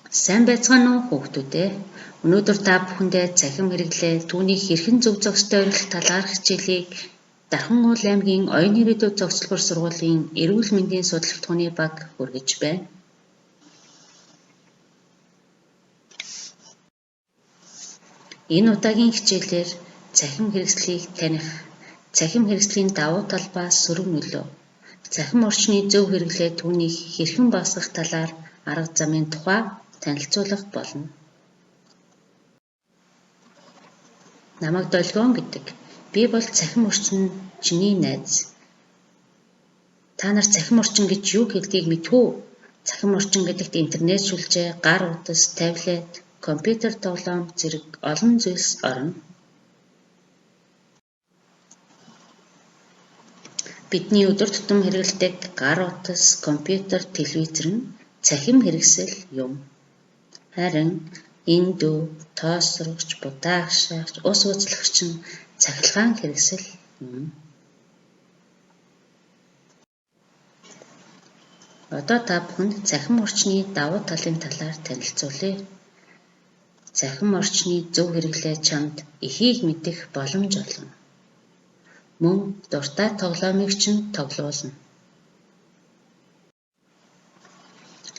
Сайн байцгаана уу хүүхдүүдээ. Өнөөдөр та бүхэндээ цахим хэрэглээ түүнийг хэрхэн зөв зохистой ойролцох талаарх хичээлийг Дархан уул аймгийн оюун ирээдүйд зохицлбор сургуулийн эрүүл мэндийн судлалт хүний баг хүргэж байна. Энэ удаагийн хичээлээр цахим хэрэгслийг таних, цахим хэрэгслийн давуу талбай сөрөг нөлөө, цахим орчны зөв хэрэглээ түүнийг хэрхэн багасгах талаар арга замын тухай танилцуулах болно. Намайг Долгион гэдэг. Би бол цахим орчин чиний найз. Та нар цахим орчин гэж юу хэлдгийг мэдв үү? Цахим орчин гэдэгт интернет сүлжээ, гар утас, таблет, компьютер тоглоом зэрэг олон зүйлс орно. Бидний өдөр тутам хэрэглэдэг гар утас, компьютер, телевизэр нь цахим хэрэгсэл юм. Харин эндүү, тоосрогч, будаагшаач, ус ууцлагч нь цахилгаан хэрэгсэл юм. Одоо та бүхэнд цахим орчны давуу талын талаар танилцуулъя. Цахим орчны зөв хэрэглээ чамд эхийг мэдэх боломж олно. Мөн дуртай тоглоомыг чинь тоглуулна.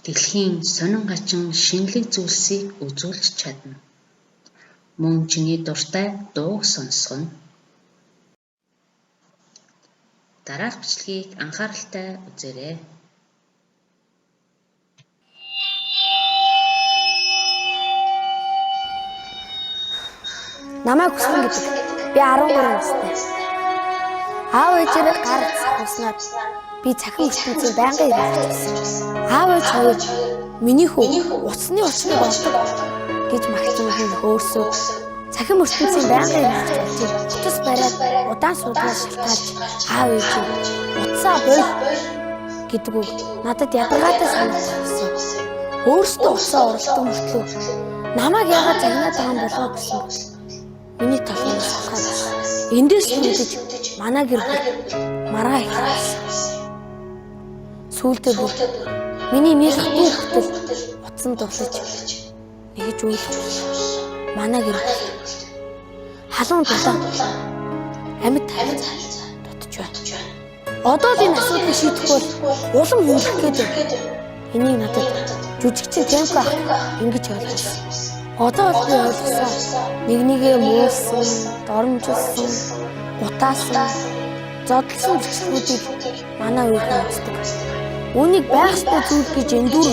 Дэлхийн сонин хачин шинэлэг зүйлсийг үзүүлж чадна. Мөн чиний дуртай дууг сонсгоно. Дараах бичлэгийг анхааралтай үзээрэй. Намайг Хүсгэн гэдэг. Би 13 настай. Аав ээжээрээ гар цахилснаар би цахим ертөнцийн байнгын хэрэглэжсэн. Аав ээж хоёр миний хүү утасны очныг олдог гэж магтмал нь өөрсөө цахим ертөнцийн байнгын хэрэглэж утас бариад удаан суудлаа шалтгаалж аав ээж утсаа бой гэдэг үг надад ядаргаатай санагдсан. Өөрсдөө утсаа уралдаг мөртлөө намайг яагаад загнаад байгаа юм болов гэсэн. Миний толгоос хахаад эндээс нүдэж манай гэр бүл маргаа ихсэн. Сүүлдээ бүр миний нэг хүү хөтөл утсан дурлаж нэгж үйлч манай гэр бүл халуун дулаан амьд тайлж дутж байна. Одоо л энэ асуудлыг шийдэх бол улам хүндрэх гээд энийг надад жүжигчин темп ах ингэж ойлгосон. Одоо л би ойлгосон. Нэгнийгээ муулсан, доромжилсан, гутаасан, зодлсон бичлэгүүдийг манай үеийн үздэг. Үүнийг байх ёстой зүйл гэж эндүр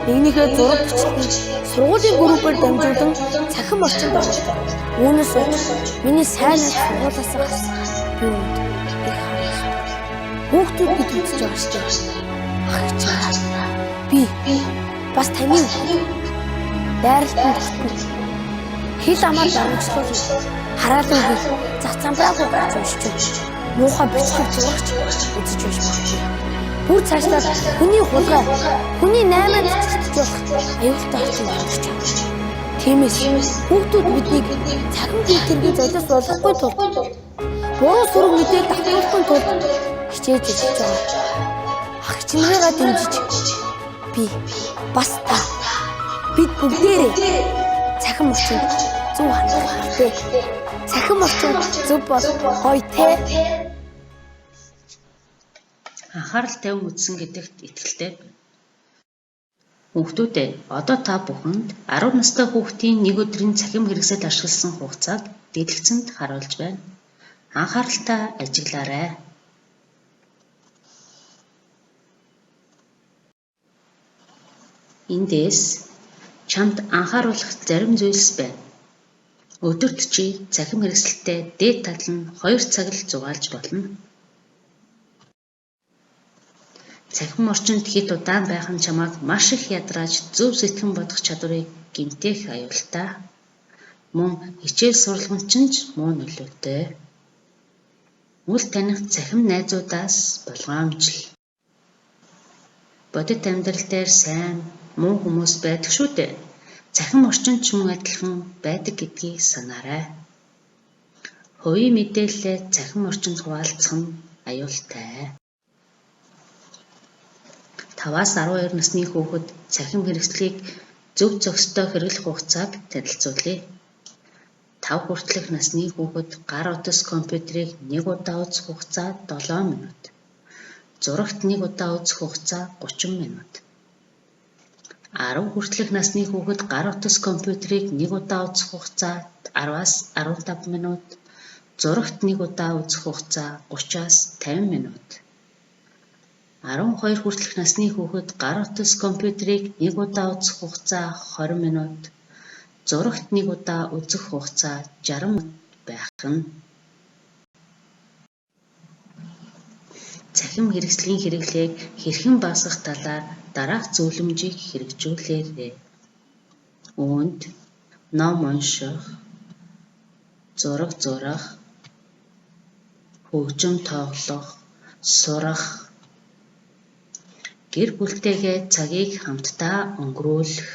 нэгнийхээ зураг бичлэгийг сургуулийн группээр дамжуулан цахим орчинд оруулдаг. Үүнээс болж миний сайн найз сургуулиас гарсан. Би үүнд их харамсав. Хүүхдүүд бид үзэж байгаа шүү дээ. Ах чаа. Би бас таны дайралтанд тогтно. Хил амаар дарамжлуулж хараалан хий зах замбраагүй гарч уншиж муухай бичлэг зурагч үзэж байж магадгүй. Бүр цаашлаад хүний хулгай, хүний наймаанд цэцэж болох аюултай орчин гарч байна. Тиймээс хүүхдүүд биднийг цахим гэртэргийн золиос болгохгүй тул буруу сөрөг мэдээлэл давтуулахын тулд хичээж ажиллаж байгаа. Ах чимээгээ дэмжиж би бас та бид бүгдээрээ цахим орчинд зөв хандах хэрэгтэй. Цахим орчинд зөв бол гоё те. Анхаарал тавин үзсэн гэдэгт итгэлтэй байна. Хүүхдүүдээ одоо та бүхэнд 10 настай хүүхдийн нэг өдрийн цахим хэрэгсэл ашигласан хугацааг дэлгэцэнд харуулж байна. Анхааралтай ажиглаарай. Эндээс чамд анхааруулах зарим зүйлс байна. Өдөрт чи цахим хэрэгсэлтэй дээд тал нь 2 цаг л зугаалж болно. Цахим орчинд хэд удаан байх нь чамайг маш их ядрааж зөв сэтгэн бодох чадварыг гэмтэх аюултай. Мөн хичээл сурлагын чинь ч муу нөлөөтэй. Үл таних цахим найзуудаас болгоомжл. Бодит амьдрал дээр сайн, муу хүмүүс байдаг шүү дээ. Цахим орчинд ч мөн адилхан байдаг гэдгийг санаарай. Хувийн мэдээлэлээ цахим орчинд хуваалцах нь аюултай. 5-12 насны хүүхэд цахим хэрэгслийг Зөв зохистой хэрэглэх хугацааг танилцуулъя. 5 хүртэлх насны хүүхэд гар утас компьютерийг 1 удаа үзэх хугацаа 7 минут. Зурагт 1 удаа үзэх хугацаа 30 минут. 10 хүртэлх насны хүүхэд гар утас компьютерийг 1 удаа үзэх хугацаа 10-аас 15 минут. Зурагт 1 удаа үзэх хугацаа 30-аас 50 минут. 12 хүртэлх насны хүүхэд гар утас компьютерийг 1 удаа үзэх хугацаа 20 минут. Зурагт 1 удаа үзэх хугацаа 60 минут байх нь. Цахим хэрэгслийн хэрэглээг хэрхэн багасгах талаар дараах зөвлөмжийг хэрэгжүүлээрэй. Үүнд ном унших, зураг зурах, хөгжим тоглох, сурах, гэр бүлтэйгээ цагийг хамтдаа өнгөрүүлэх,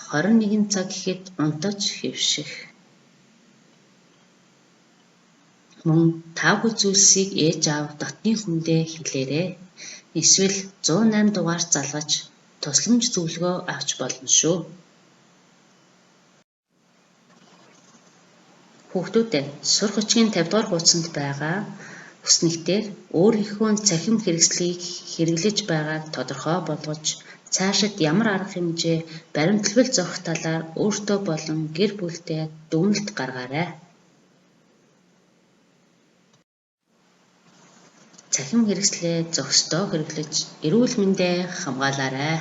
21 цаг гэхэд унтаж хэвших. Мөн таагүй зүйлсийг ээж аав дотны хүндээ хэлээрэй. Эсвэл 108 дугаар залгаж тусламж зөвлөгөө авч болно шүү. Хүүхдүүдээ сурах хүчгийн 50 дугаар хуудсанд байгаа хүснэгтээр өөрийнхөө цахим хэрэгслийг хэрэглэж байгааг тодорхой болгож цаашид ямар арга хэмжээ баримтлал зохих талаар өөртөө болон гэр бүлдээ дүгнэлт гаргаарай. Цахим хэрэгслээ зохистой хэрэглэж эрүүл мэндээ хамгаалаарай.